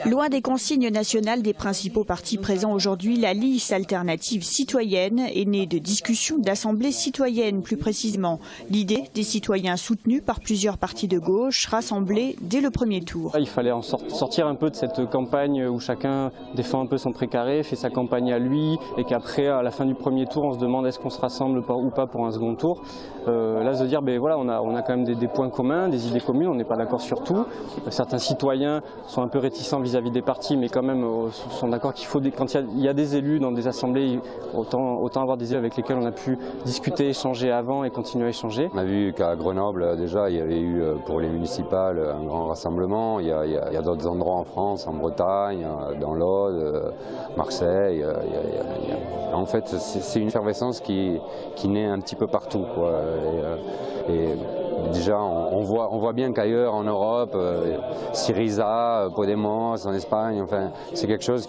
Loin des consignes nationales des principaux partis présents aujourd'hui, la liste alternative citoyenne est née de discussions d'assemblées citoyennes, plus précisément. L'idée des citoyens soutenus par plusieurs partis de gauche rassemblés dès le premier tour. Il fallait en sortir un peu de cette campagne où chacun défend un peu son précaré, fait sa campagne à lui et qu'après, à la fin du premier tour, on se demande est-ce qu'on se rassemble ou pas pour un second tour. Là, se dire, voilà, on a quand même des points communs, des idées communes, on n'est pas d'accord sur tout. Certains citoyens sont un peu réticents vis-à-vis des partis, mais quand même sont d'accord qu'il faut, quand il y a des élus dans des assemblées, autant avoir des élus avec lesquels on a pu discuter, échanger avant et continuer à échanger. On a vu qu'à Grenoble, déjà, il y avait eu pour les municipales un grand rassemblement. Il y a d'autres endroits en France, en Bretagne, dans l'Aude, Marseille. En fait, c'est une effervescence qui naît un petit peu partout, quoi. Et déjà, on voit bien qu'ailleurs en Europe, Syriza, Podemos, en Espagne, enfin, c'est quelque chose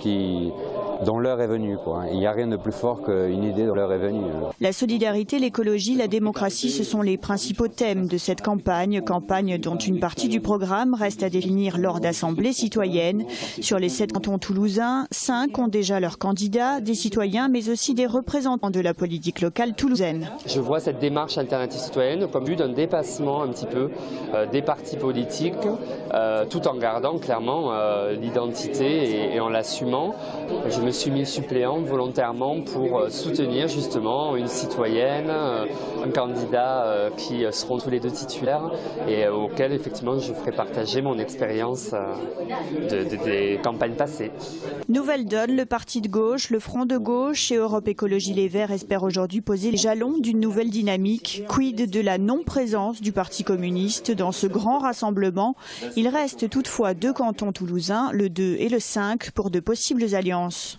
dont l'heure est venue, quoi. Il n'y a rien de plus fort qu'une idée dont l'heure est venue. La solidarité, l'écologie, la démocratie, ce sont les principaux thèmes de cette campagne dont une partie du programme reste à définir lors d'assemblées citoyennes. Sur les 7 cantons toulousains, 5 ont déjà leurs candidats, des citoyens, mais aussi des représentants de la politique locale toulousaine. Je vois cette démarche alternative citoyenne comme but d'un dépassement un petit peu des partis politiques, tout en gardant clairement l'identité et en l'assumant. Je me suis mis suppléante volontairement pour soutenir justement une citoyenne, un candidat qui seront tous les deux titulaires et auquel effectivement je ferai partager mon expérience des campagnes passées. Nouvelle donne, le parti de gauche, le Front de gauche et Europe Écologie Les Verts espèrent aujourd'hui poser les jalons d'une nouvelle dynamique. Quid de la non-présence du Parti communiste dans ce grand rassemblement? Il reste toutefois 2 cantons toulousains, le 2 et le 5, pour de possibles alliances.